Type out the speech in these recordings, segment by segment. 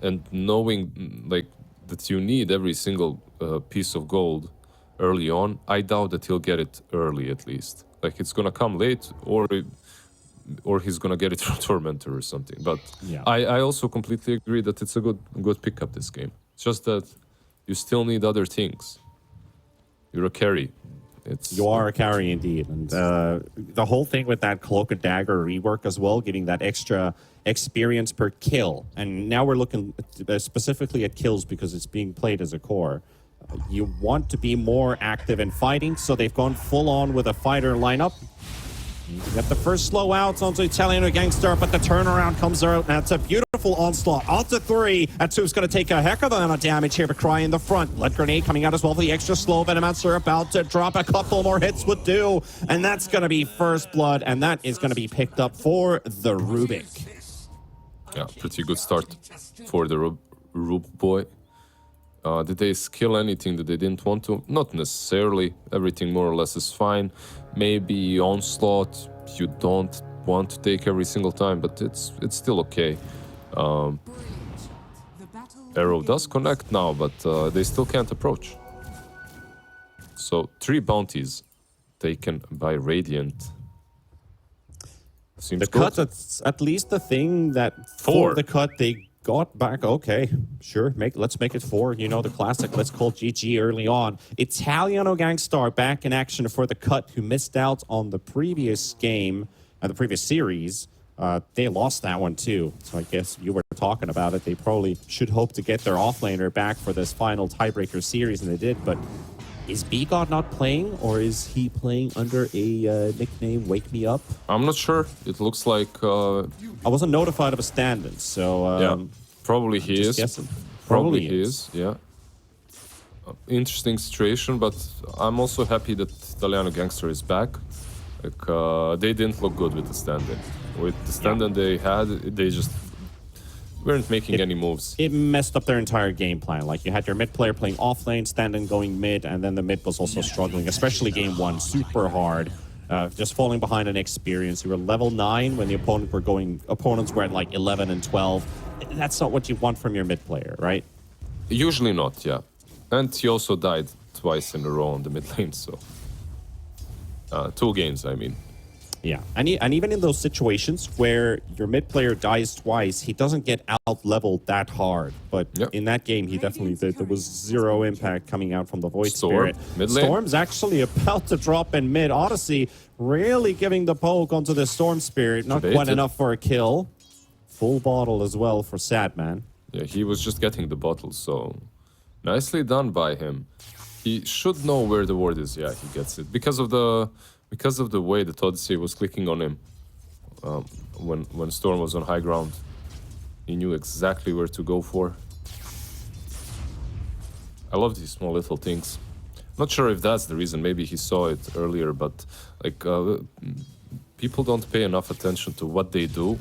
and knowing like that you need every single piece of gold early on, I doubt that he'll get it early at least. Like it's gonna come late, or he's gonna get it from Tormentor or something. But yeah. I also completely agree that it's a good pickup this game. It's just that you still need other things. You're a carry. You are a carry indeed, and the whole thing with that Cloak and Dagger rework as well, getting that extra experience per kill. And now we're looking specifically at kills because it's being played as a core. You want to be more active in fighting, so they've gone full on with a fighter lineup. You get the first slow outs onto Italiano Gangster, but the turnaround comes out. Now it's a beautiful onslaught onto 3. Atsu's going to take a heck of a amount of damage here, but Cry in the front. Lead Grenade coming out as well for the extra slow. Venomancer about to drop. A couple more hits would do. And that's going to be first blood, and that is going to be picked up for the Rubik. Yeah, pretty good start for the Rub boy. Did they skill anything that they didn't want to? Not necessarily. Everything more or less is fine. Maybe Onslaught you don't want to take every single time, but it's still okay. Arrow does connect now, but they still can't approach. So 3 bounties taken by Radiant. Seems the good. cut, that's at least the thing that 4. For the cut they got back. Okay, sure, let's make it 4. You know, the classic, let's call GG early on. Italiano Gangstar back in action for the cut, who missed out on the previous game, the previous series. They lost that one too, so I guess you were talking about it. They probably should hope to get their offlaner back for this final tiebreaker series, and they did. But is B-God not playing, or is he playing under a nickname Wake Me Up? I'm not sure. It looks like... I wasn't notified of a stand-in, so... yeah, probably he is. Guessing. Probably he is, yeah. Interesting situation, but I'm also happy that Italiano Gangster is back. Like, they didn't look good with the stand-in. With the stand-in they had, they just weren't making any moves. It messed up their entire game plan. Like, you had your mid player playing off lane, stand-in going mid, and then the mid was also struggling, especially game 1, super hard. Just falling behind in experience. You were level 9 when the opponents were at like 11 and 12. That's not what you want from your mid player, right? Usually not, yeah. And he also died twice in a row on the mid lane, so... 2 games, I mean. Yeah, and even in those situations where your mid player dies twice, he doesn't get out-leveled that hard. But in that game, he definitely did. There was 0 impact coming out from the Void Spirit. Storm's actually about to drop in mid. Odyssey really giving the poke onto the Storm Spirit. Not quite enough for a kill. Full bottle as well for Sadman. Yeah, he was just getting the bottle, so nicely done by him. He should know where the ward is. Yeah, he gets it. Because of the way that Odyssey was clicking on him when Storm was on high ground. He knew exactly where to go for. I love these small little things. Not sure if that's the reason. Maybe he saw it earlier, but like people don't pay enough attention to what they do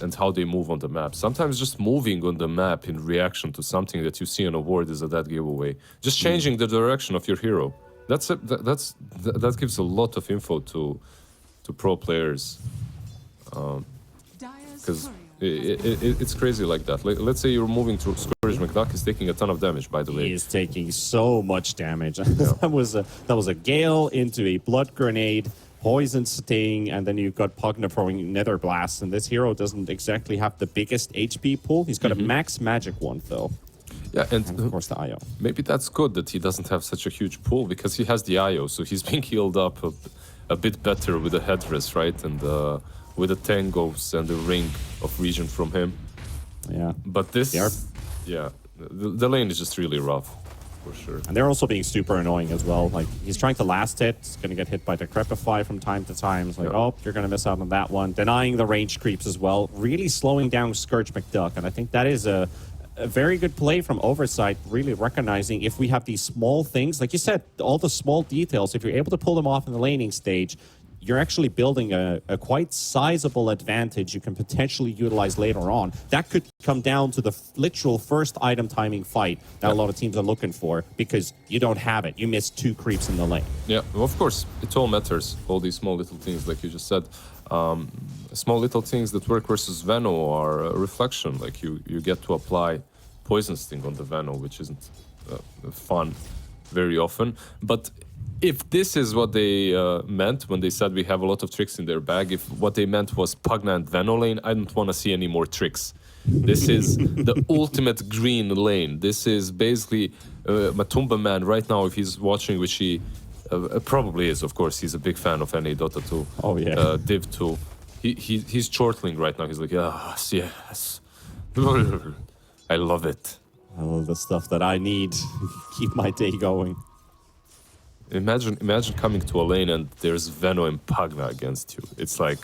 and how they move on the map. Sometimes just moving on the map in reaction to something that you see on a ward is a dead giveaway. Just changing the direction of your hero. That gives a lot of info to pro players. Because it's crazy like that. Let's say you're moving through Scourge. McDuck is taking a ton of damage, by the way. He is taking so much damage. that was a Gale into a Blood Grenade, Poison Sting, and then you've got Pugna throwing Nether Blast. And this hero doesn't exactly have the biggest HP pool. He's got a max magic one, though. Yeah, and of course the IO. Maybe that's good that he doesn't have such a huge pool, because he has the IO, so he's being healed up a bit better with the headdress, right? And with the tangos and the ring of regen from him. Yeah. But this, yeah, the lane is just really rough, for sure. And they're also being super annoying as well. Like, he's trying to last hit, he's going to get hit by Decrepify from time to time. It's like, oh, you're going to miss out on that one. Denying the range creeps as well. Really slowing down Scourge McDuck, and I think that is a very good play from Oversight, really recognizing if we have these small things, like you said, all the small details, if you're able to pull them off in the laning stage, you're actually building a quite sizable advantage you can potentially utilize later on. That could come down to the literal first item timing fight that a lot of teams are looking for, because you don't have it. You missed 2 creeps in the lane. Yeah, well, of course, it all matters, all these small little things, like you just said. Small little things that work versus Veno are reflection. Like you get to apply Poison Sting on the Veno, which isn't fun very often. But if this is what they meant when they said we have a lot of tricks in their bag, if what they meant was Pugna and Veno lane, I don't want to see any more tricks. This is the ultimate green lane. This is basically Matumba Man right now, if he's watching, which he probably is, of course. He's a big fan of NA Dota 2. Oh, yeah. Div 2. He's chortling right now. He's like, yes. I love it. I love the stuff that I need to keep my day going. Imagine coming to a lane and there's Veno and Pugna against you. It's like,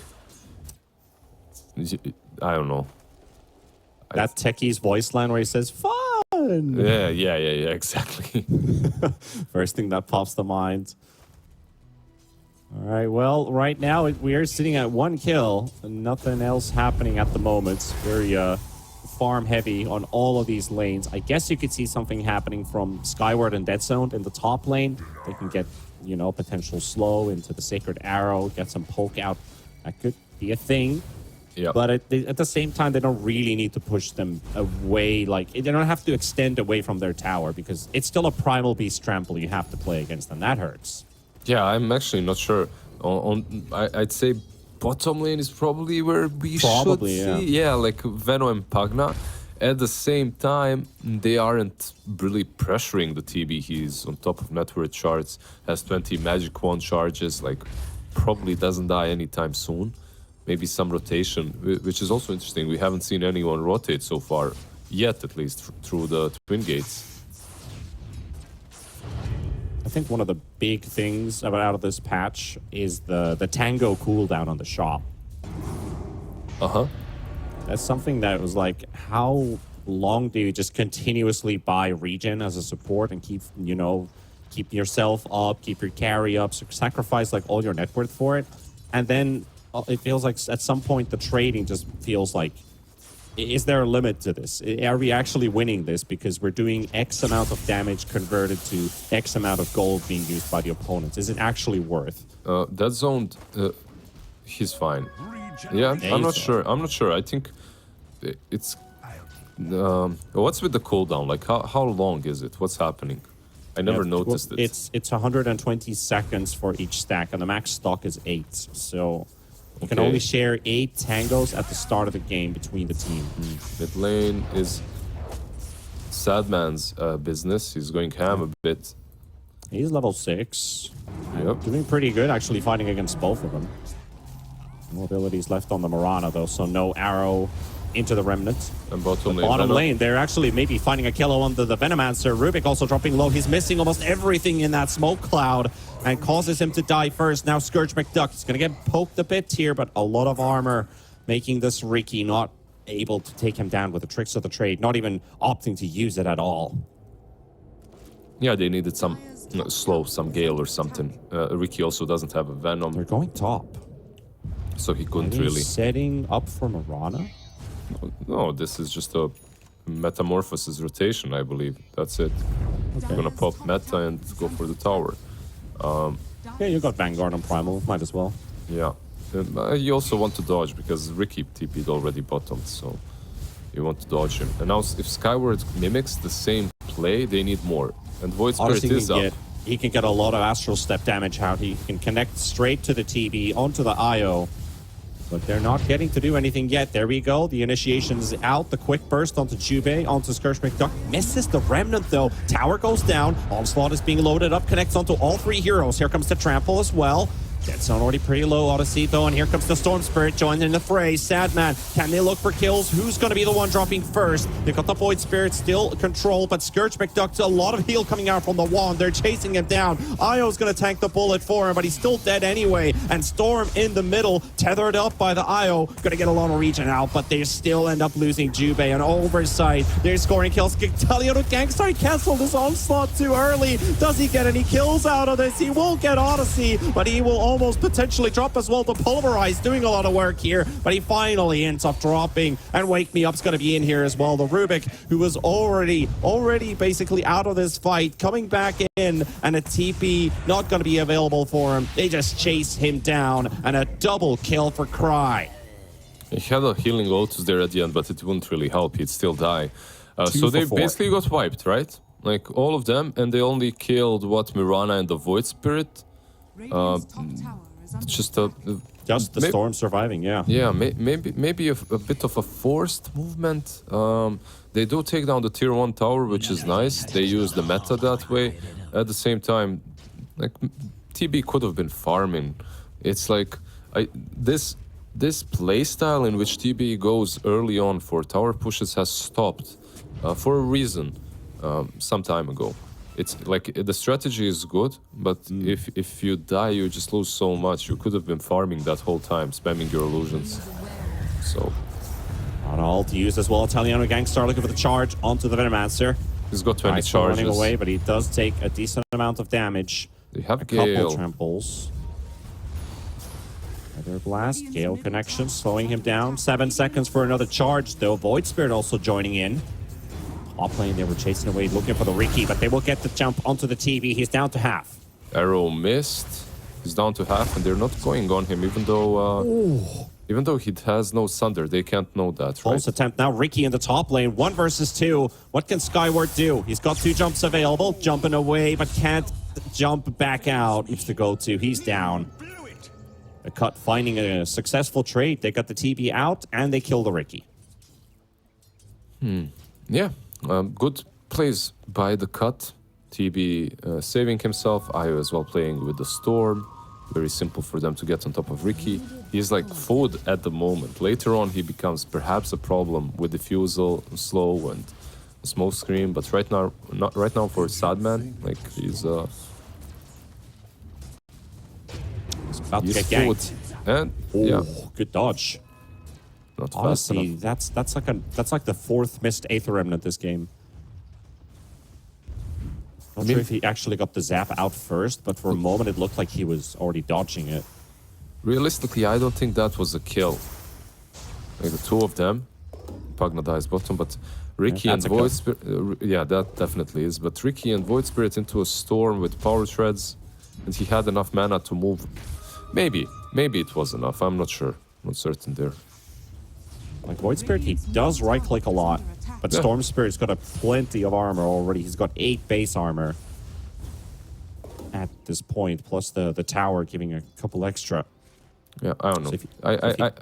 I don't know. That Techie's voice line where he says, fun! Yeah, exactly. First thing that pops to mind. All right, well, right now we are sitting at 1 kill and nothing else happening at the moment. Very farm heavy on all of these lanes. I guess you could see something happening from Skyward and Dead Zone in the top lane. They can get, potential slow into the Sacred Arrow, get some poke out. That could be a thing. Yeah. But at the same time, they don't really need to push them away. Like, they don't have to extend away from their tower because it's still a Primal Beast trample you have to play against them. That hurts. Yeah, I'm actually not sure. I'd say bottom lane is probably where we should see. Yeah, like Veno and Pugna. At the same time, they aren't really pressuring the TB. He's on top of net worth charts, has 20 magic wand charges, like probably doesn't die anytime soon. Maybe some rotation, which is also interesting. We haven't seen anyone rotate so far, yet at least, through the Twin Gates. I think one of the big things out of this patch is the Tango cooldown on the shop. Uh-huh. That's something that was like, how long do you just continuously buy regen as a support and keep yourself up, keep your carry up, sacrifice like all your net worth for it? And then it feels like at some point the trading just feels like, is there a limit to this? Are we actually winning this because we're doing X amount of damage converted to X amount of gold being used by the opponents? Is it actually worth? That zone, he's fine. Yeah, I'm not sure. I think it's... what's with the cooldown? Like, how long is it? What's happening? I never noticed it. It's 120 seconds for each stack, and the max stock is 8. So... You can only share 8 tangos at the start of the game between the team. Mid lane is Sadman's business. He's going ham a bit. He's level 6. Yep. Doing pretty good, actually, fighting against both of them. No abilities left on the Mirana, though, so no arrow into the Remnant. And bottom lane, they're actually maybe finding a kill on the Venomancer. Rubik also dropping low. He's missing almost everything in that smoke cloud and causes him to die first. Now Scourge McDuck is going to get poked a bit here, but a lot of armor making this Ricky not able to take him down with the tricks of the trade, not even opting to use it at all. Yeah, they needed some slow, some Gale or something. Ricky also doesn't have a Venom. They're going top. So he couldn't really. Setting up for Mirana? No, this is just a Metamorphosis rotation, I believe. That's it. Okay. Gonna pop meta and go for the tower. Yeah, you got Vanguard on Primal. Might as well. Yeah. You also want to dodge because Ricky TP'd already bottomed, so you want to dodge him. And now if Skyward mimics the same play, they need more. And Void Spirit is up. He can get a lot of Astral Step damage out. He can connect straight to the TB, onto the IO. But they're not getting to do anything yet. There we go. The initiation is out. The quick burst onto Jube, onto Scourge McDuck. Misses the Remnant, though. Tower goes down. Onslaught is being loaded up. Connects onto all 3 heroes. Here comes the Trample as well. Dead Zone already pretty low. Odyssey, though. And here comes the Storm Spirit joining in the fray. Sadman, can they look for kills? Who's going to be the one dropping first? They've got the Void Spirit still control, but Scourge McDuck's a lot of heal coming out from the wand. They're chasing him down. Io's going to tank the bullet for him, but he's still dead anyway. And Storm in the middle, tethered up by the Io. Going to get a lot of regen out, but they still end up losing Jube and Oversight. They're scoring kills. Talioto Gangster, he canceled his onslaught too early. Does he get any kills out of this? He won't get Odyssey, but he will almost potentially drop as well. The Pulverize doing a lot of work here, but he finally ends up dropping, and Wake Me Up's going to be in here as well. The Rubik, who was already basically out of this fight, coming back in, and a TP not going to be available for him. They just chase him down, and a double kill for Cry. He had a healing Lotus there at the end, but it wouldn't really help. He'd still die. So they basically got wiped, right? Like, all of them, and they only killed, Mirana and the Void Spirit. Just the Storm surviving, yeah. Yeah, maybe a bit of a forced movement. They do take down the tier 1 tower, which is nice. They use the meta that way. At the same time, like, TB could have been farming. It's like, this playstyle in which TB goes early on for tower pushes has stopped for a reason some time ago. It's like the strategy is good, but if you die, you just lose so much. You could have been farming that whole time, spamming your illusions. So, on ult used as well. Italiano Gangstar looking for the charge onto the Venomancer. He's got 20 charges. Running away, but he does take a decent amount of damage. They have a Gale. Couple tramples. Another blast. Gale connection slowing him down. 7 seconds for another charge, though. Void Spirit also joining in. Top lane, they were chasing away, looking for the Riki, but they will get the jump onto the TV. He's down to half. Arrow missed. He's down to half, and they're not going on him, even though he has no Sunder. They can't know that, right? Close attempt now. Riki in the top lane, 1 versus 2. What can Skyward do? He's got 2 jumps available, jumping away, but can't jump back out. Needs to go to. He's down. The Cut finding a successful trade. They got the TB out, and they kill the Riki. Yeah. Good plays by the Cut. TB saving himself. Io as well playing with the Storm. Very simple for them to get on top of Riki. He's like food at the moment. Later on, he becomes perhaps a problem with Diffusal, Slow, and Smoke Screen. But right now, not right now for Sadman. Like he's about to get food. ganked. And yeah, good dodge. Not Honestly, fast enough. that's like the 4th missed Aether Remnant this game. Not sure if he actually got the zap out first, but for a moment it looked like he was already dodging it. Realistically, I don't think that was a kill. Like the 2 of them, Pugna dies bottom, but Riki and Void Spirit, yeah, that definitely is. But Riki and Void Spirit into a storm with power shreds, and he had enough mana to move. Maybe it was enough. I'm not sure. Not certain there. Like Void Spirit, he does right-click a lot, but Yeah. Storm Spirit's got plenty of armor already. He's got 8 base armor at this point, plus the tower giving a couple extra. Yeah, I don't know. So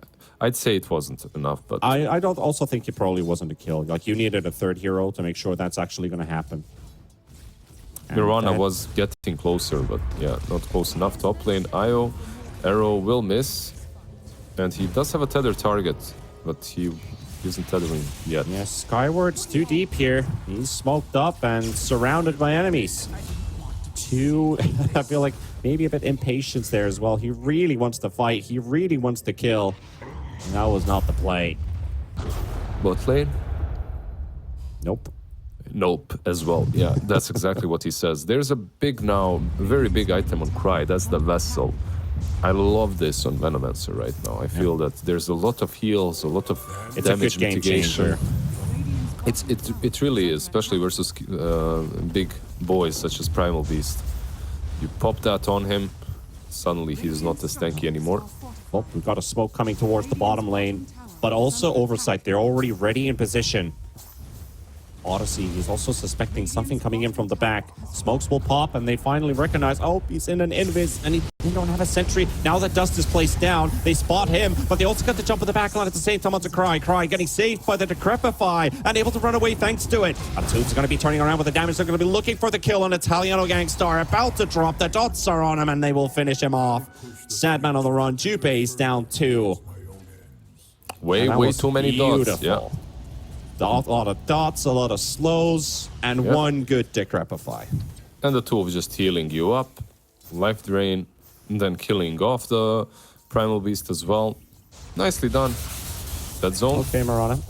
I'd say it wasn't enough, but I don't also think it probably wasn't a kill. Like you needed a 3rd hero to make sure that's actually going to happen. Mirana was getting closer, but yeah, not close enough. Top lane, Io, Arrow will miss, and he does have a tether target, but he isn't tethering yet. Yeah, Skyward's too deep here. He's smoked up and surrounded by enemies. I feel like maybe a bit impatience there as well. He really wants to fight. He really wants to kill. And that was not the play. Bot lane? Nope. Nope, as well. Yeah, that's exactly what he says. There's a very big item on Cry. That's the Vessel. I love this on Venomancer right now. I feel that there's a lot of heals, a lot of damage mitigation. It really is, especially versus big boys such as Primal Beast. You pop that on him, suddenly he's not as tanky anymore. Well, we've got a smoke coming towards the bottom lane, but also Oversight. They're already ready in position. Odyssey, he's also suspecting something coming in from the back. Smokes will pop, and they finally recognize, oh, he's in an invis, and they don't have a sentry. Now that Dust is placed down, they spot him, but they also got the jump of the back line at the same time onto Cry. Cry getting saved by the Decrepify, and able to run away thanks to it. Atube's going to be turning around with the damage. They're going to be looking for the kill on Italiano Gangstar, about to drop. The dots are on him, and they will finish him off. Sadman on the run. Jupe's down 2. Way too many dots. Yeah. A lot of dots, a lot of slows, and one good Decrepify. And the 2 of just healing you up, life drain, and then killing off the Primal Beast as well. Nicely done. That zone. Okay, Mirana.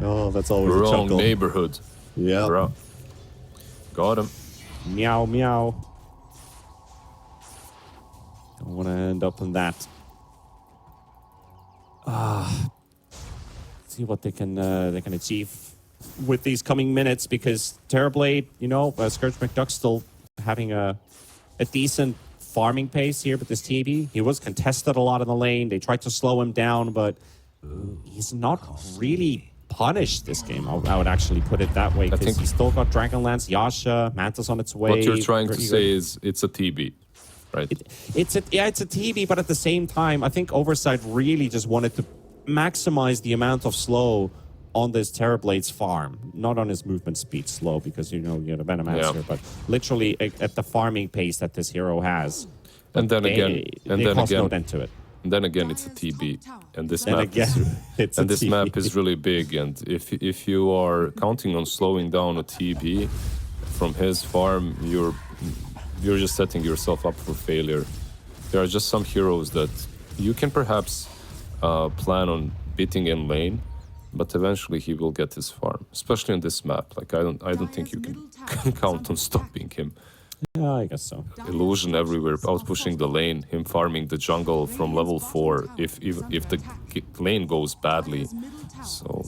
Oh, that's always a Wrong chuckle. neighborhood. Yeah. Got him. Meow, meow. don't want to end up in that. See what they can achieve with these coming minutes, because Terrorblade, you know, Scourge McDuck still having a decent farming pace here with this TB. He was contested a lot in the lane. They tried to slow him down, but he's not really punished this game. I would actually put it that way, because he's still got Dragonlance, Yasha, Mantis on its way. What you're trying to say is it's a TB, right? It's a TB, but at the same time, I think Oversight really just wanted to maximize the amount of slow on this Terrorblade's farm, not on his movement speed slow, because you know you're the Venomancer, but literally at the farming pace that this hero has. And then again, no dent to it. And then again, it's a TB, and this this map is really big. And if you are counting on slowing down a TB from his farm, you're just setting yourself up for failure. There are just some heroes that you can perhaps plan on beating in lane, but eventually he will get his farm, especially in this map. Like I don't think you can count on stopping him. Yeah, I guess so. Illusion everywhere, out pushing the lane, him farming the jungle from level 4 if the lane goes badly. So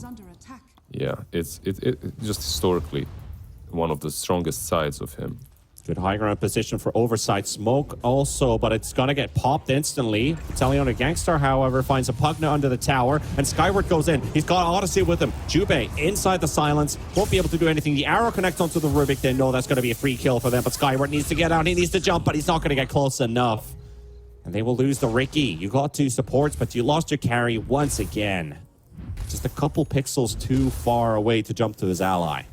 yeah, it's just historically one of the strongest sides of him. Good high ground position for Oversight. Smoke also, but it's gonna get popped instantly. Italiano Gangstar, however, finds a Pugna under the tower, and Skyward goes in. He's got Odyssey with him. Jube inside the silence, won't be able to do anything. The arrow connects onto the Rubik. They know that's gonna be a free kill for them, but Skyward needs to get out. He needs to jump, but he's not gonna get close enough. And they will lose the Ricky. You got 2 supports, but you lost your carry once again. Just a couple pixels too far away to jump to his ally.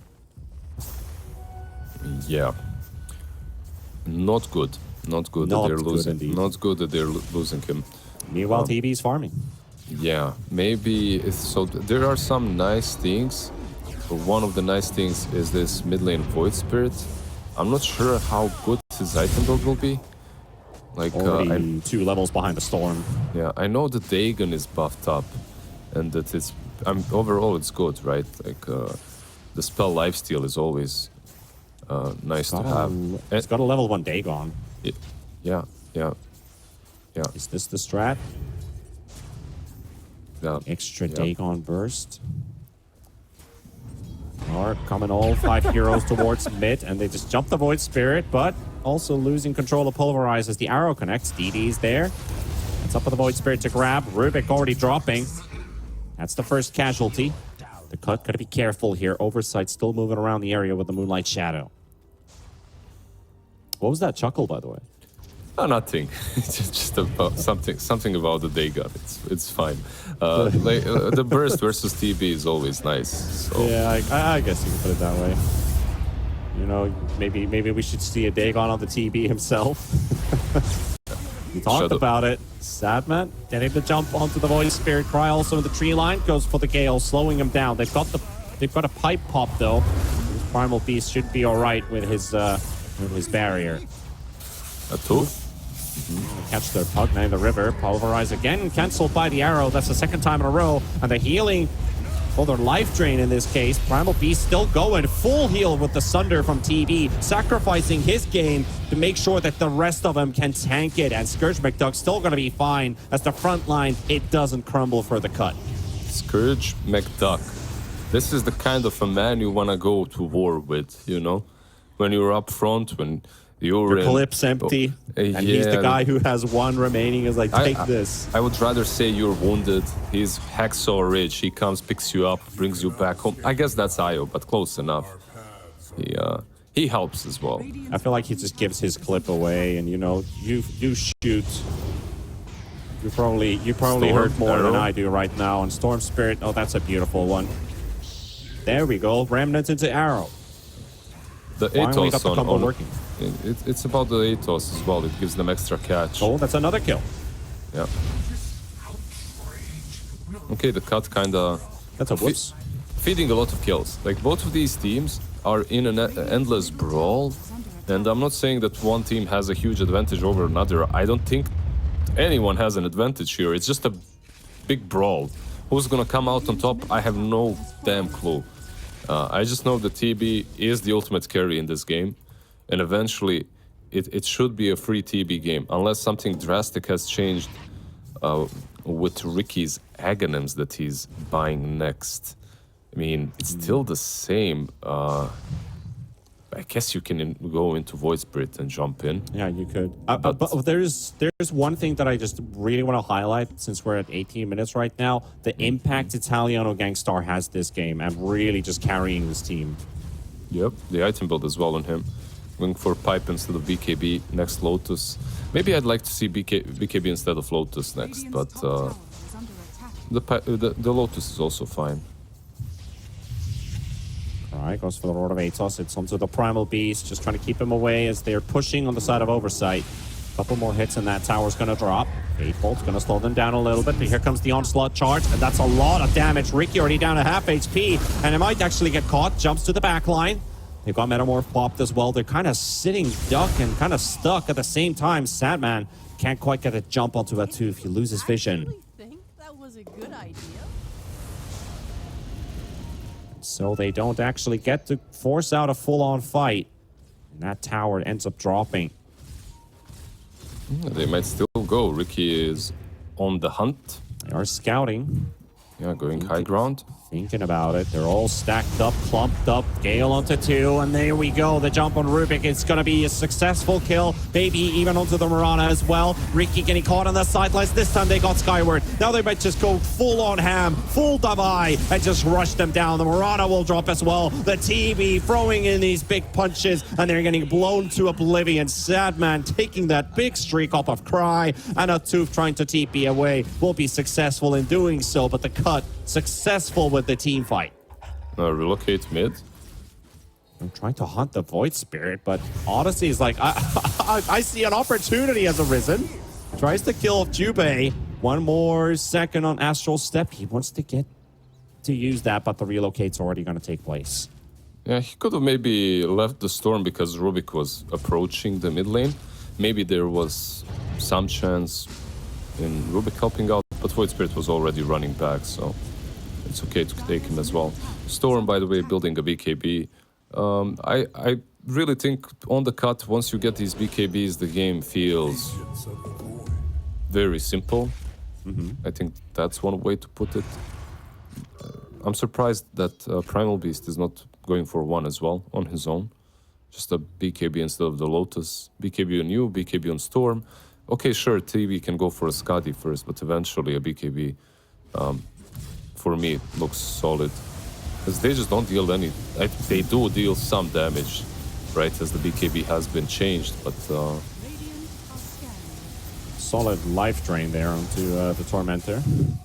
Yeah. Not good. Not good that they're losing. Not good that they're losing him. Meanwhile, TB's farming. Yeah, maybe. So there are some nice things. But one of the nice things is this mid lane Void Spirit. I'm not sure how good his item build will be. Like already 2 levels behind the storm. Yeah, I know that Dagon is buffed up, and that it's. Overall, it's good, right? Like the spell lifesteal is always. Nice to have. It's got a level 1 Dagon. Yeah. Is this the strat? Yeah. Extra Dagon burst. Are coming all 5 heroes towards mid, and they just jump the Void Spirit, but also losing control of Pulverize as the arrow connects. DD's there. It's up for the Void Spirit to grab. Rubik already dropping. That's the first casualty. The cut, gotta be careful here. Oversight still moving around the area with the Moonlight Shadow. What was that chuckle, by the way? Oh, nothing. It's just about something about the Dagon. It's fine. The burst versus TB is always nice. So. Yeah, I guess you can put it that way. You know, maybe we should see a Dagon on the TB himself. We talked about it. Sadman getting the jump onto the Void Spirit Cry, also in the tree line, goes for the Gale, slowing him down. They've got a pipe pop though. This Primal Beast should be all right with his barrier. A 2? Catch their Pugna in the river. Pulverize again, cancelled by the arrow. That's the second time in a row. And the healing, well, their life drain in this case. Primal Beast still going. Full heal with the Sunder from TB. Sacrificing his game to make sure that the rest of them can tank it. And Scourge McDuck still going to be fine. As the front line, it doesn't crumble for the cut. Scourge McDuck. This is the kind of a man you want to go to war with, you know? When you're up front, when your clip's empty, and he's the guy who has 1 remaining. Is like, take this. I would rather say you're wounded. He's hacksaw rich. He comes, picks you up, brings you back home. I guess that's Io, but close enough. He helps as well. I feel like he just gives his clip away, and you know, you shoot. You probably hurt more than I do right now. And Storm Spirit, oh, that's a beautiful one. There we go. Remnant into arrow. The Atos got the combo working. It's about the Atos as well. It gives them extra catch. Oh, that's another kill. Yeah. Okay, the cut kinda... That's a whoops. Feeding a lot of kills. Like, both of these teams are in an endless brawl. And I'm not saying that one team has a huge advantage over another. I don't think anyone has an advantage here. It's just a big brawl. Who's gonna come out on top? I have no damn clue. I just know that TB is the ultimate carry in this game, and eventually it should be a free TB game unless something drastic has changed with Ricky's Aghanims that he's buying next. I mean, it's still the same. I guess you can go into Void Spirit and jump in. Yeah, you could. But there's one thing that I just really want to highlight since we're at 18 minutes right now. The impact Italiano Gangstar has this game and really just carrying this team. Yep, the item build as well on him. Going for Pipe instead of BKB, next Lotus. Maybe I'd like to see BKB instead of Lotus next, but the Lotus is also fine. Alright, goes for the Lord of Atos. It's onto the Primal Beast, just trying to keep him away as they're pushing on the side of Oversight. Couple more hits and that tower's going to drop. 8-Volt's going to slow them down a little bit, but here comes the Onslaught charge, and that's a lot of damage. Ricky already down to half HP, and it might actually get caught. Jumps to the back line. They've got Metamorph popped as well. They're kind of sitting duck and kind of stuck at the same time. Sadman can't quite get a jump onto that too if he loses vision. I think that was a good idea. So they don't actually get to force out a full-on fight. And that tower ends up dropping. They might still go. Ricky is on the hunt. They are scouting. Yeah, going high ground. Thinking about it. They're all stacked up, clumped up. Gale onto 2, and there we go. The jump on Rubik. It's going to be a successful kill. Maybe even onto the Mirana as well. Ricky getting caught on the sidelines. This time they got Skyward. Now they might just go full on ham, full Davai, and just rush them down. The Mirana will drop as well. The TB throwing in these big punches, and they're getting blown to oblivion. Sadman taking that big streak off of Cry, and Atuf trying to TP away. Will be successful in doing so, but the cut successful with the team fight. Relocate mid. I'm trying to hunt the Void Spirit, but Odyssey is like, I see an opportunity has arisen. Tries to kill Jubei. One more second on Astral Step. He wants to get to use that, but the relocate's already going to take place. Yeah, he could have maybe left the Storm because Rubik was approaching the mid lane. Maybe there was some chance in Rubik helping out, but Void Spirit was already running back, so it's okay to take him as well. Storm, by the way, building a BKB. I really think on the cut, once you get these BKBs, the game feels very simple. I think that's one way to put it. I'm surprised that Primal Beast is not going for one as well on his own. Just a BKB instead of the Lotus. BKB on you, BKB on Storm. Okay, sure, TV can go for a Skadi first, but eventually a BKB, for me, it looks solid. Because they just don't deal any... they do deal some damage, right, as the BKB has been changed, but... Solid life drain there onto the Tormentor. And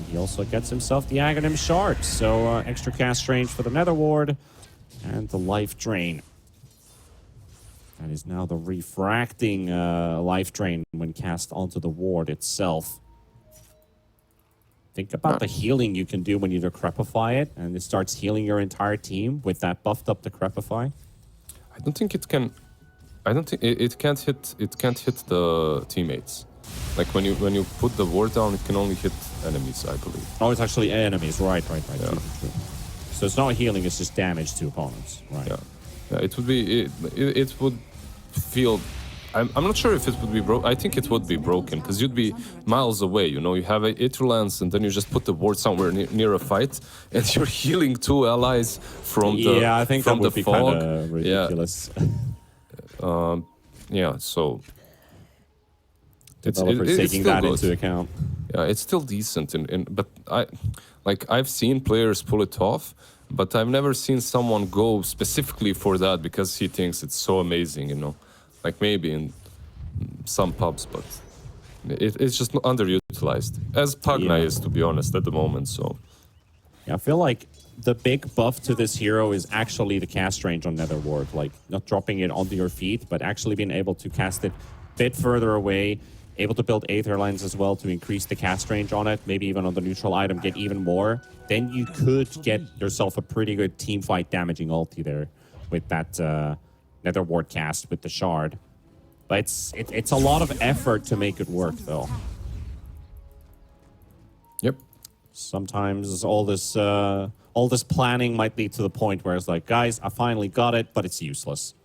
he also gets himself the Aghanim Shard, so extra cast range for the Nether Ward and the life drain. That is now the refracting life drain when cast onto the ward itself. Think about the healing you can do when you decrepify it, and it starts healing your entire team with that buffed up decrepify. I don't think it can. I don't think it can't hit. It can't hit the teammates. Like when you put the ward down, it can only hit enemies, I believe. Oh, it's actually enemies. Right. Yeah. True. So it's not healing; it's just damage to opponents. Right. Yeah. It would be. It would feel. I'm not sure if it would be broken. I think it would be broken because you'd be miles away. You know, you have a Aetherlands and then you just put the ward somewhere near a fight, and you're healing 2 allies from the I think from that would the be fog. kind of ridiculous. Yeah. So Developers taking still that good. into account. Yeah, it's still decent. But I've seen players pull it off, but I've never seen someone go specifically for that because he thinks it's so amazing. You know. Like maybe in some pubs, but it's just underutilized. As Pagna is, to be honest, at the moment, so... Yeah, I feel like the big buff to this hero is actually the cast range on Nether Ward. Like, not dropping it onto your feet, but actually being able to cast it a bit further away, able to build Aether Lens as well to increase the cast range on it, maybe even on the neutral item get even more. Then you could get yourself a pretty good team fight damaging ulti there with that... Nether Ward cast with the shard, but it's a lot of effort to make it work, though. Yep. Sometimes all this planning might lead to the point where it's like, guys, I finally got it, but it's useless.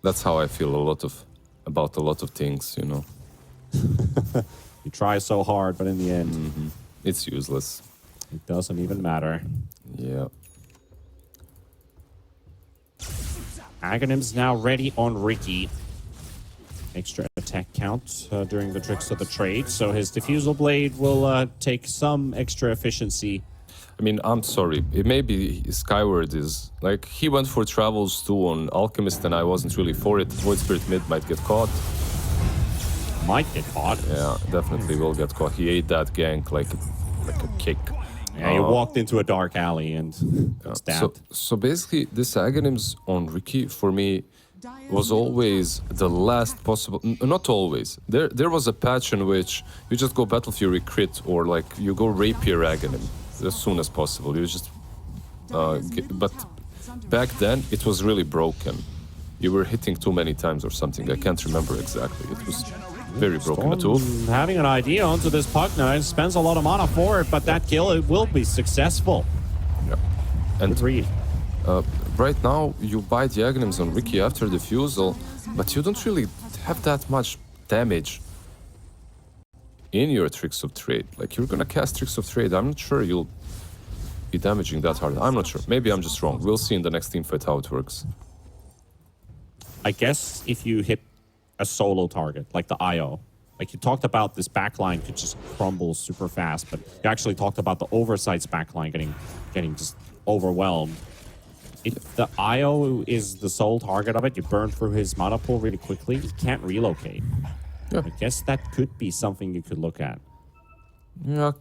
That's how I feel about a lot of things, you know. You try so hard, but in the end, It's useless. it doesn't even matter. Yeah. Aghanim's now ready on Ricky. Extra attack count during the tricks of the trade, so his diffusal blade will take some extra efficiency. I mean, I'm sorry. It may be Skyward is like he went for travels too on Alchemist, and I wasn't really for it. Void Spirit mid might get caught. Might get caught. Yeah, definitely will get caught. He ate that gank like a kick. Yeah, he walked into a dark alley and stabbed. So basically, this Aghanims on Ricky for me was always the last possible. Not always. There was a patch in which you just go Battle Fury crit or like you go Rapier Aghanim as soon as possible. You just but back then it was really broken. You were hitting too many times or something. I can't remember exactly. It was very broken. But having an idea onto this Pugna, spends a lot of mana for it, but that kill it will be successful. yeah. And Agreed. right now you buy the Aghanims on Ricky after the Fusel, but you don't really have that much damage in your Tricks of Trade. Like, you're gonna cast Tricks of Trade. I'm not sure you'll be damaging that hard. I'm not sure. Maybe I'm just wrong. We'll see in the next team fight how it works. I guess if you hit a solo target, like the IO, like you talked about this backline could just crumble super fast, but you actually talked about the Oversight's backline getting just overwhelmed. If the IO is the sole target of it, you burn through his mana pool really quickly, he can't relocate. Yeah. I guess that could be something you could look at. Yeah,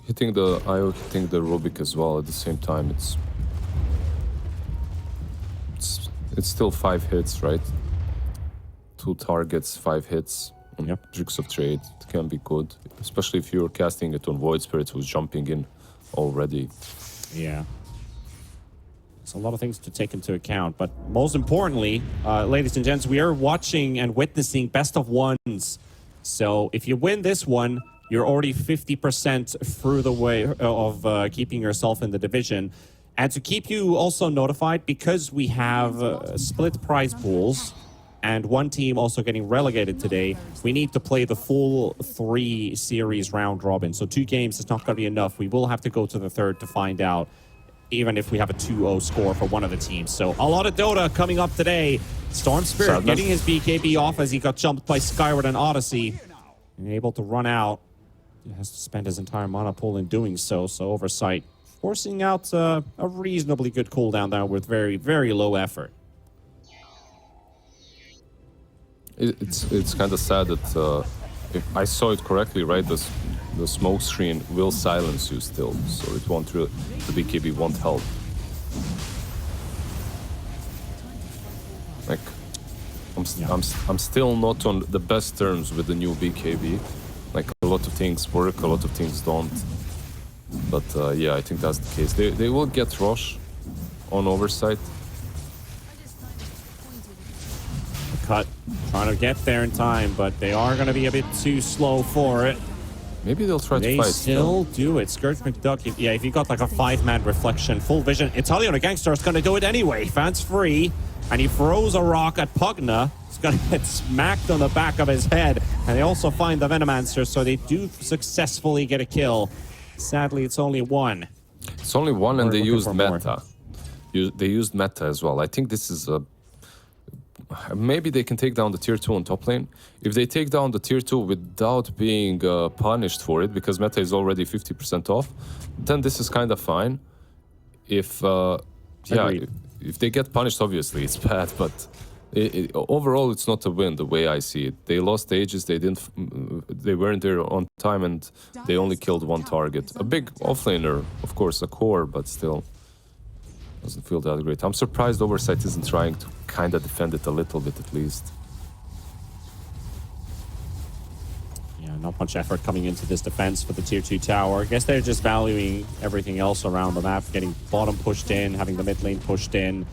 hitting the IO, hitting the Rubik as well at the same time. It's still 5 hits, right? 2 targets, 5 hits. Yep. Tricks of Trade, it can be good, especially if you're casting it on Void Spirit who's jumping in already. Yeah. There's a lot of things to take into account, but most importantly, ladies and gents, we are watching and witnessing best of ones. So if you win this one, you're already 50% through the way of keeping yourself in the division. And to keep you also notified, because we have split prize pools and one team also getting relegated today, we need to play the full 3 series round robin. So 2 games is not going to be enough. We will have to go to the third to find out, even if we have a 2-0 score for one of the teams. So a lot of Dota coming up today. Storm Spirit getting his BKB off as he got jumped by Skyward and Odyssey. And able to run out. He has to spend his entire mana pool in doing so. So Oversight forcing out a reasonably good cooldown there with very, very low effort. It's kind of sad that if I saw it correctly, right? The smoke screen will silence you still, so it won't really, the BKB won't help. Like, I'm still not on the best terms with the new BKB. Like, a lot of things work, a lot of things don't. But yeah, I think that's the case. They will get Rosh on Oversight. Cut, trying to get there in time, but they are going to be a bit too slow for it. Maybe they'll try to They fight. still do it. Scourge McDuck, if you got like a 5-man reflection, full vision, Italiano Gangster is going to do it anyway. Fans free, and he throws a rock at Pugna. He's going to get smacked on the back of his head, and they also find the Venomancer, so they do successfully get a kill. Sadly, it's only 1. It's only 1, and they used for more. meta. They used meta as well. I think this is a... Maybe they can take down the tier 2 on top lane. If they take down the tier 2 without being punished for it, because meta is already 50% off, then this is kind of fine. If if they get punished, obviously it's bad, but overall it's not a win the way I see it. They lost ages, they weren't there on time, and they only killed 1 target. A big offlaner, of course, a core, but still doesn't feel that great. I'm surprised Oversight isn't trying to kind of defend it a little bit at least. Yeah, not much effort coming into this defense for the tier 2 tower. I guess they're just valuing everything else around the map, getting bottom pushed in, having the mid lane pushed in,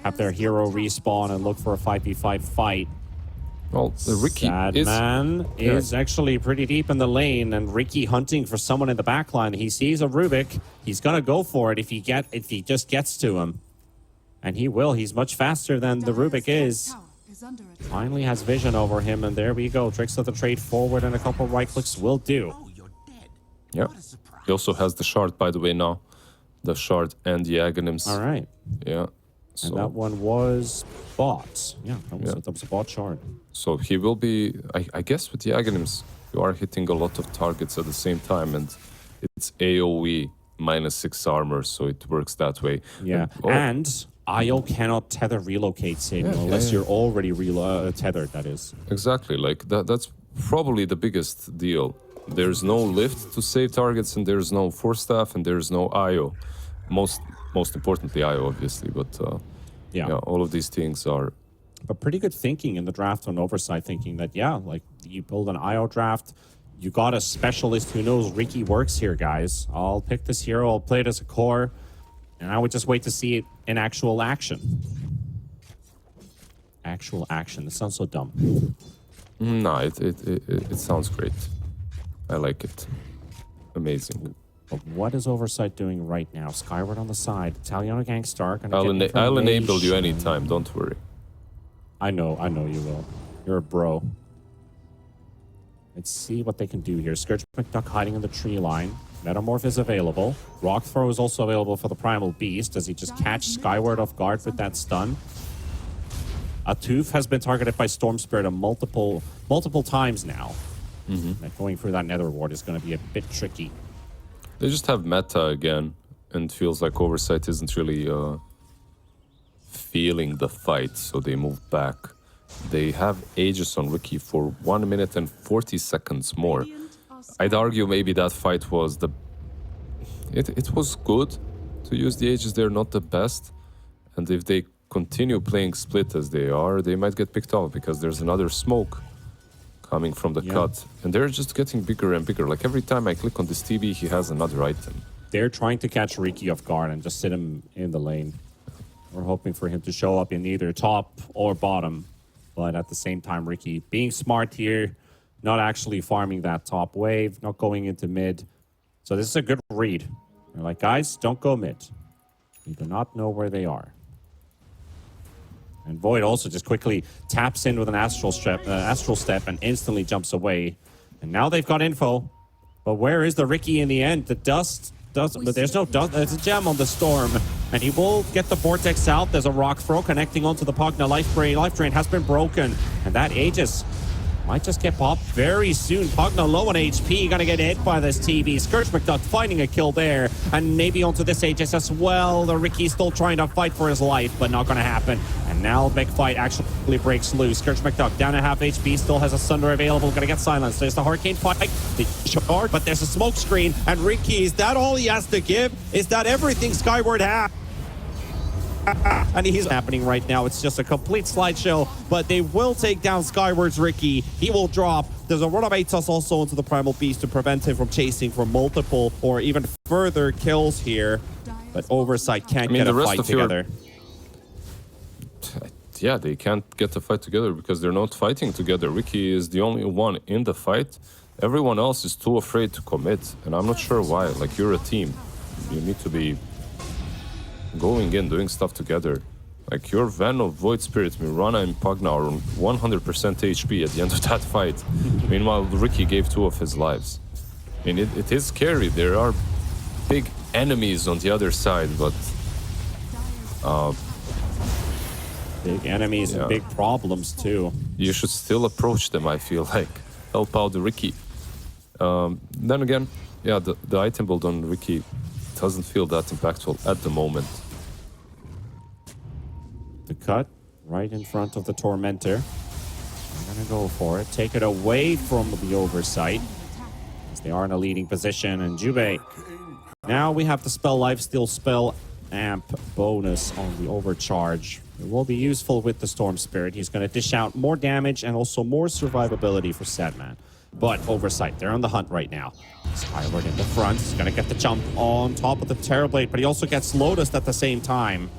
have their hero respawn and look for a 5v5 fight. Well, Ricky Sadman is actually pretty deep in the lane, and Ricky hunting for someone in the backline. He sees a Rubik. He's gonna go for it if he just gets to him, and he will. He's much faster than the Rubik is. is under attack. Finally has vision over him, and there we go. Tricks of the trade forward and a couple right clicks will do. Oh, you're dead. Yeah. What a surprise. He also has the shard, by the way, now. The shard and the Aghanims. All right. Yeah. So, And that one was bot. Yeah, that was a bot shard. so he will be, I guess with the Aghanims, you are hitting a lot of targets at the same time, and it's AoE -6 armor, so it works that way. Yeah. Oh, And IO cannot tether relocate Samuel unless you're already tethered, that is. exactly. Like that's probably the biggest deal. There's no lift to save targets, and there's no force staff, and there's no IO. Most importantly, IO, obviously, but Yeah. all of these things are. But pretty good thinking in the draft on Oversight, thinking that, yeah, like you build an IO draft, you got a specialist who knows Ricky works here, guys. I'll pick this hero, I'll play it as a core, and I would just wait to see it in actual action. Actual action. This sounds so dumb. No, it sounds great. I like it. Amazing. But what is Oversight doing right now? Skyward on the side. Italiano Gangstar. I'll enable you anytime. Don't worry. I know you will. You're a bro. Let's see what they can do here. Scourge McDuck hiding in the tree line. Metamorph is available. Rock Throw is also available for the Primal Beast. Does he just catch Skyward off guard with that stun? Atuf has been targeted by Storm Spirit multiple times now. Like going through that Nether Ward is going to be a bit tricky. They just have meta again, and feels like Oversight isn't really feeling the fight, so they move back. They have Aegis on Ricky for 1 minute and 40 seconds more. I'd argue maybe that fight was it was good to use the Aegis. They're not the best, and if they continue playing split as they are, they might get picked off because there's another smoke coming from the cut, and they're just getting bigger and bigger. Like every time I click on this TV, he has another item. They're trying to catch Ricky off guard and just sit him in the lane. We're hoping for him to show up in either top or bottom. But at the same time, Ricky being smart here, not actually farming that top wave, not going into mid. So this is a good read. They're like, guys, don't go mid. We do not know where they are. And Void also just quickly taps in with an astral step and instantly jumps away. And now they've got info. But where is the Ricky in the end? The dust does, but there's no dust. There's a gem on the storm, and he will get the vortex out. There's a rock throw connecting onto the Pugna. Life drain has been broken, and that Aegis might just get popped very soon. Pugna low on HP, gonna get hit by this TV. Scourge McDuck finding a kill there, and maybe onto this Aegis as well. The Ricky's still trying to fight for his life, but not gonna happen. And now big fight actually breaks loose. Scourge McDuck down at half HP, still has a Sunder available, gonna get silenced. There's the Hurricane fight, the short, but there's a smoke screen, and Ricky, is that all he has to give? Is that everything Skyward has? And he's happening right now. It's just a complete slideshow, but they will take down Skyward's Ricky. He will drop. There's a run of Atos also into the Primal Beast to prevent him from chasing for multiple or even further kills here. But Oversight can't get a fight together. Yeah, they can't get the fight together because they're not fighting together. Ricky is the only one in the fight. Everyone else is too afraid to commit, and I'm not sure why. Like, you're a team. You need to be going in, doing stuff together. Like your Venom, Void Spirit, Mirana, and Pugna are on 100% HP at the end of that fight. Meanwhile, Ricky gave 2 of his lives. I mean, it is scary. There are big enemies on the other side, but... big enemies and big problems, too. You should still approach them, I feel like. Help out the Ricky. Then again, yeah, the item build on Ricky doesn't feel that impactful at the moment. The cut right in front of the Tormentor. I'm gonna go for it. Take it away from the Oversight, as they are in a leading position. And Jube, now we have the spell lifesteal spell amp bonus on the overcharge. It will be useful with the Storm Spirit. He's gonna dish out more damage and also more survivability for Sadman. But Oversight, they're on the hunt right now. Skyward in the front. He's gonna get the jump on top of the Terrorblade, but he also gets Lotus at the same time.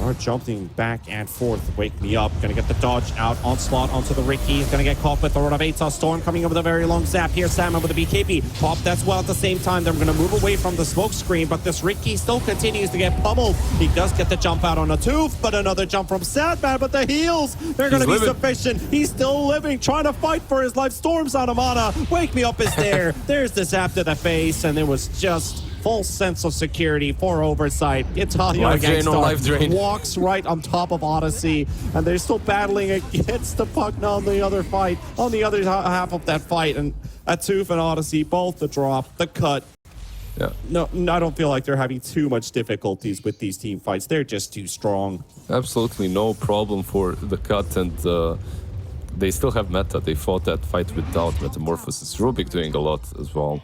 Are jumping back and forth. Wake me up. Gonna get the dodge out. Onslaught onto the Ricky. He's gonna get caught with the run of Atos. Storm coming in with a very long zap. Here's Salmon with the BKB. Pop that's well at the same time. They're gonna move away from the smoke screen, but this Ricky still continues to get pummeled. He does get the jump out on a tooth, but another jump from Sadman, but the heals, they're gonna be sufficient. He's still living, trying to fight for his life. Storm's out of mana. Wake me up is there. There's the zap to the face, and it was just full sense of security for Oversight. Italian Gangstar walks right on top of Odyssey, and they're still battling against the puck on the other fight, on the other half of that fight. And Atuf and Odyssey, both the drop, the cut. Yeah. No, I don't feel like they're having too much difficulties with these team fights. They're just too strong. Absolutely no problem for the cut, and they still have meta. They fought that fight without Metamorphosis. Rubik doing a lot as well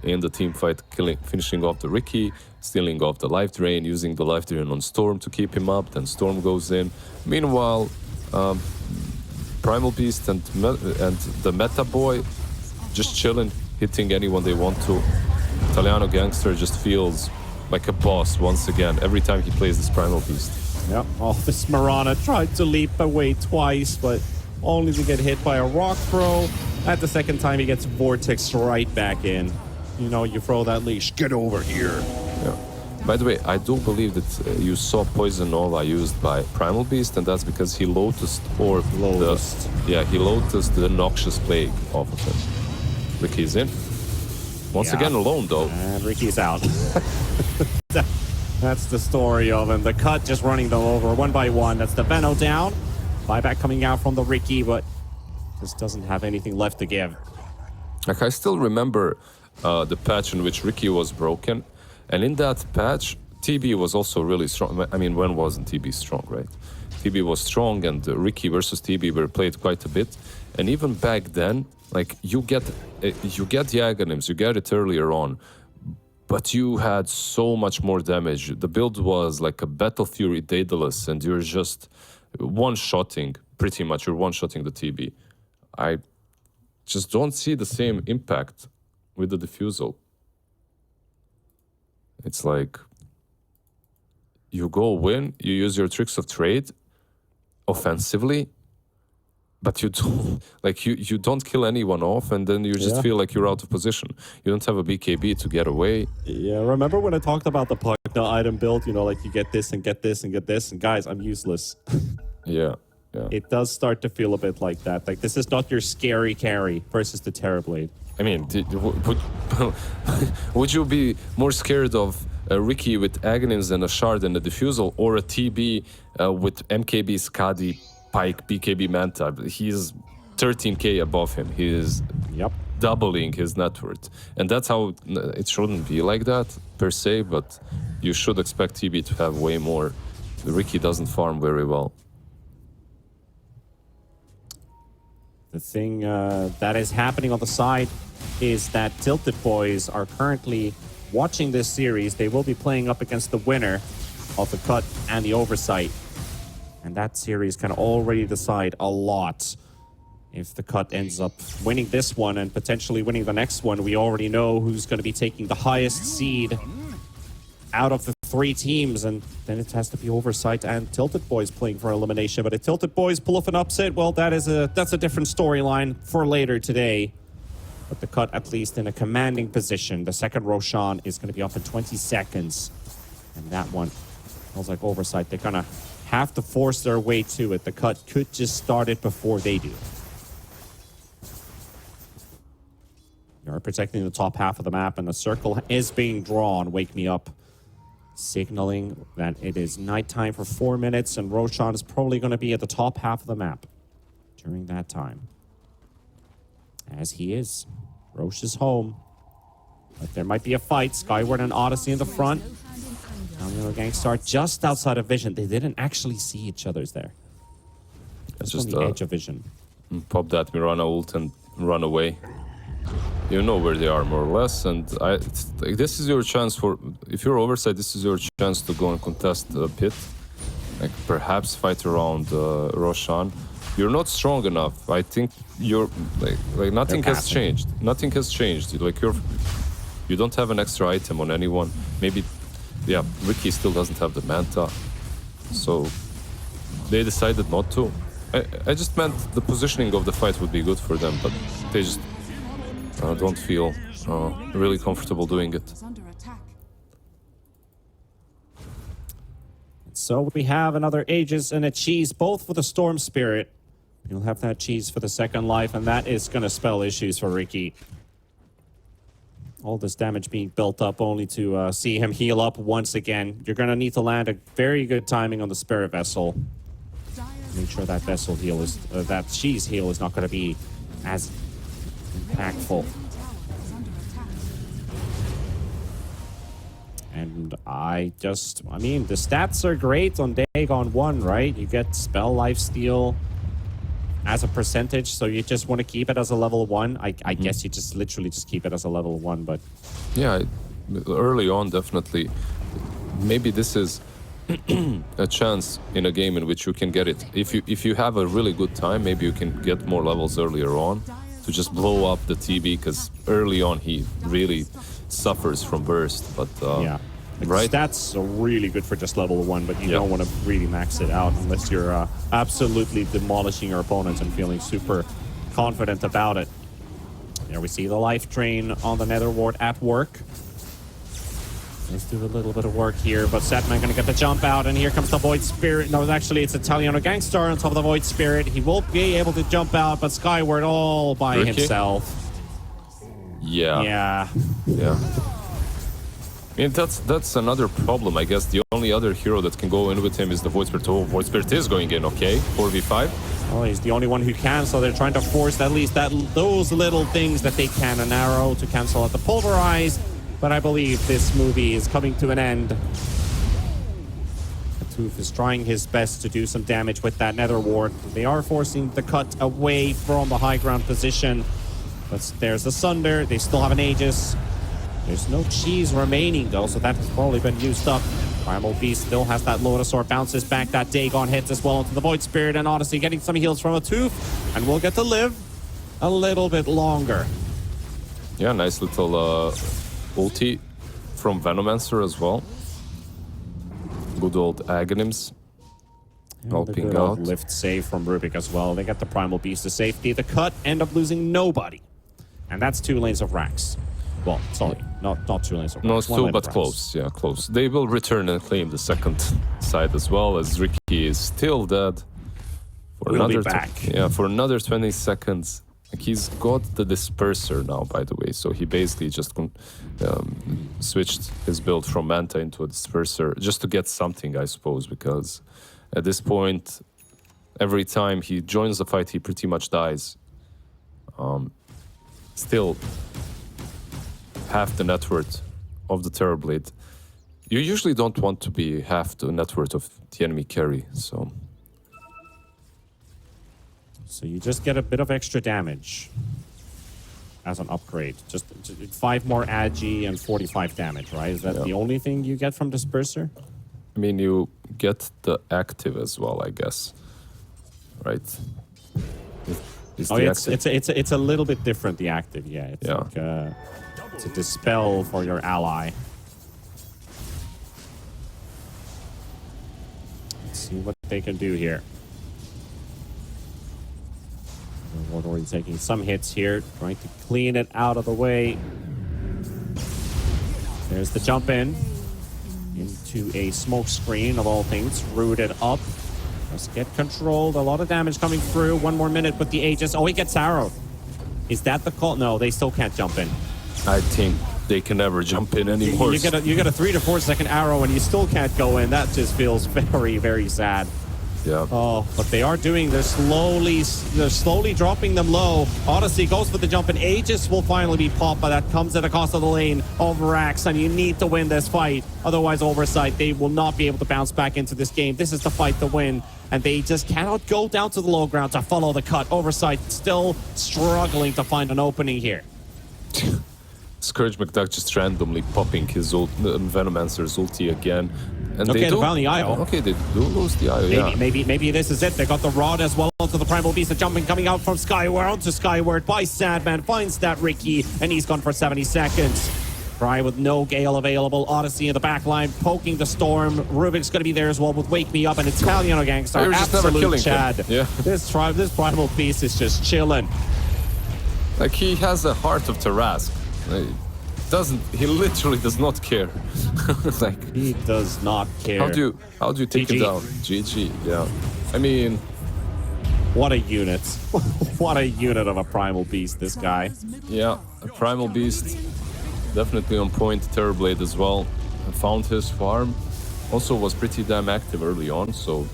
in the team fight, finishing off the Ricky, stealing off the life drain, using the life drain on Storm to keep him up, then Storm goes in. Meanwhile, Primal Beast and the Meta Boy just chilling, hitting anyone they want to. Italiano Gangster just feels like a boss once again every time he plays this Primal Beast. Yep, this Marana tried to leap away twice, but only to get hit by a rock throw. At the second time, he gets Vortex right back in. You know, you throw that leash, get over here. Yeah. By the way, I do believe that you saw Poison Nova used by Primal Beast, and that's because he lotused he lotused the Noxious Plague off of him. Ricky's in. Once again alone though. And Ricky's out. That's the story of him. The cut just running them over one by one. That's the Veno down. Buyback coming out from the Ricky, but just doesn't have anything left to give. Like, I still remember the patch in which Ricky was broken, and in that patch, TB was also really strong. I mean, when wasn't TB strong, right? TB was strong, and Ricky versus TB were played quite a bit. And even back then, like, you get the Aghanim's, you get it earlier on, but you had so much more damage. The build was like a Battle Fury Daedalus, and you're just one-shotting, pretty much, you're one-shotting the TB. I just don't see the same impact with the Diffusal. It's like, you go win, you use your tricks of trade offensively, but you don't, like, you don't kill anyone off, and then you just feel like you're out of position. You don't have a BKB to get away. Yeah, remember when I talked about the Pugna item build? You know, like, you get this and get this and get this, and guys, I'm useless. Yeah. It does start to feel a bit like that. Like, this is not your scary carry versus the Terrorblade. I mean, would you be more scared of a Ricky with Aghanims and a Shard and a Diffusal, or a TB with MKB, Skadi, Pike, BKB Manta? He's 13k above him. He is doubling his net worth. And that's how it shouldn't be like that, per se, but you should expect TB to have way more. The Ricky doesn't farm very well. The thing that is happening on the side is that CutTiltedBoys are currently watching this series. They will be playing up against the winner of the Cut and the Oversight. And that series can already decide a lot. If the Cut ends up winning this one and potentially winning the next one, we already know who's going to be taking the highest seed out of the three teams, and then it has to be Oversight and CutTiltedBoys playing for elimination. But if CutTiltedBoys pull off an upset, well, that's a different storyline for later today. But the Cut, at least in a commanding position. The second Roshan is going to be off in 20 seconds. And that one feels like Oversight. They're going to have to force their way to it. The Cut could just start it before they do. You're protecting the top half of the map, and the circle is being drawn. Wake me up. Signaling that it is nighttime for 4 minutes, and Roshan is probably going to be at the top half of the map during that time. As he is. Roche is home. But there might be a fight. Skyward and Odyssey in the front. Italiano Gangstar just outside of vision. They didn't actually see each other's there. Just on the edge of vision. Pop that Mirana ult and run away. You know where they are, more or less, and this is your chance for, if you're Oversight, this is your chance to go and contest the pit, like perhaps fight around Roshan. You're not strong enough. I think you're like nothing has changed. Nothing has changed. Like you don't have an extra item on anyone. Maybe, yeah, Ricky still doesn't have the Manta. so they decided not to. I just meant the positioning of the fight would be good for them, but they just don't feel really comfortable doing it. So we have another Aegis and a cheese, both for the Storm Spirit. You'll have that cheese for the second life, and that is going to spell issues for Ricky. All this damage being built up only to see him heal up once again. You're going to need to land a very good timing on the Spirit Vessel. Make sure that vessel heal is, that cheese heal is not going to be as impactful. And I mean, the stats are great on Dagon 1, right? You get spell lifesteal as a percentage, so you just want to keep it as a level 1. I guess you just literally just keep it as a level 1, but... Yeah, early on, definitely. Maybe this is a chance in a game in which you can get it. If you have a really good time, maybe you can get more levels earlier on to just blow up the TB, because early on he really suffers from burst, but yeah. right? Stats are really good for just level 1, but you don't want to really max it out unless you're absolutely demolishing your opponents and feeling super confident about it. There we see the life drain on the Nether Ward at work. Let's do a little bit of work here, but Setman gonna get the jump out, and here comes the Void Spirit. No, actually it's Italiano Gangstar on top of the Void Spirit. He will be able to jump out, but Skyward all by himself. Yeah. I mean, that's another problem, I guess. The only other hero that can go in with him is the Void Spirit. Oh, Void Spirit is going in, okay. 4v5. Oh, he's the only one who can, so they're trying to force at least those little things that they can. An arrow to cancel out the Pulverize, but I believe this movie is coming to an end. Tooth is trying his best to do some damage with that Nether Ward. They are forcing the cut away from the high ground position. But there's the Sunder. They still have an Aegis. There's no cheese remaining, though, so that has probably been used up. Primal Beast still has that Lotus Orb, bounces back. That Dagon hits as well into the Void Spirit, and Odyssey getting some heals from a Tooth, and we'll get to live a little bit longer. Yeah, nice little ulti from Venomancer as well. Good old Aghanims helping out. Lift save from Rubik as well. They get the Primal Beast to safety. The cut end up losing nobody, and that's 2 lanes of Rax. Well, sorry, not 2 lanes of Rax. No, it's 2, but close. Yeah, close. They will return and claim the second side as well, as Ricky is still dead. We'll be back. For another 20 seconds. Like, he's got the Disperser now, by the way, so he basically just switched his build from Manta into a Disperser just to get something, I suppose, because at this point, every time he joins the fight, he pretty much dies. Still, half the net worth of the Terrorblade. You usually don't want to be half the net worth of the enemy carry, so... So you just get a bit of extra damage as an upgrade. Just 5 more agi and 45 damage, right? Is that the only thing you get from Disperser? I mean, you get the active as well, I guess. Right? It's a little bit different, the active, yeah. It's like it's a dispel for your ally. Let's see what they can do here. We're already taking some hits here, trying to clean it out of the way. There's the jump in into a smoke screen of all things, rooted up. Let's get controlled. A lot of damage coming through. 1 more minute with the Aegis. Oh, he gets arrowed. Is that the call? No, they still can't jump in. I think they can never jump in anymore. You get a 3 to 4 second arrow and you still can't go in. That just feels very, very sad. Yeah. Oh, but they are doing. They're slowly dropping them low. Odyssey goes for the jump, and Aegis will finally be popped, but that comes at the cost of the lane of Rax, and you need to win this fight. Otherwise, Oversight, they will not be able to bounce back into this game. This is the fight to win, and they just cannot go down to the low ground to follow the cut. Oversight still struggling to find an opening here. Scourge McDuck just randomly popping his Venomancer's ulti again. And okay, they found the IO. Okay, they do lose the IO, Maybe this is it. They got the rod as well onto the Primal Beast. The jumping coming out from Skyward to Skyward by Sadman. Finds that Ricky, and he's gone for 70 seconds. Cry with no Gale available. Odyssey in the back line, poking the Storm. Rubik's going to be there as well with Wake Me Up and Italiano Gangstar. You're just never Absolute killing Chad. him. Yeah. This Primal Beast is just chilling. Like, he has a heart of Tarask. He literally does not care. Like, He does not care. how do you take him GG. down? GG, yeah. I mean, What a unit. What a unit of a Primal Beast, this guy. yeah, a Primal Beast, definitely on point. Terrorblade as well. Found his farm. Also was pretty damn active early on, so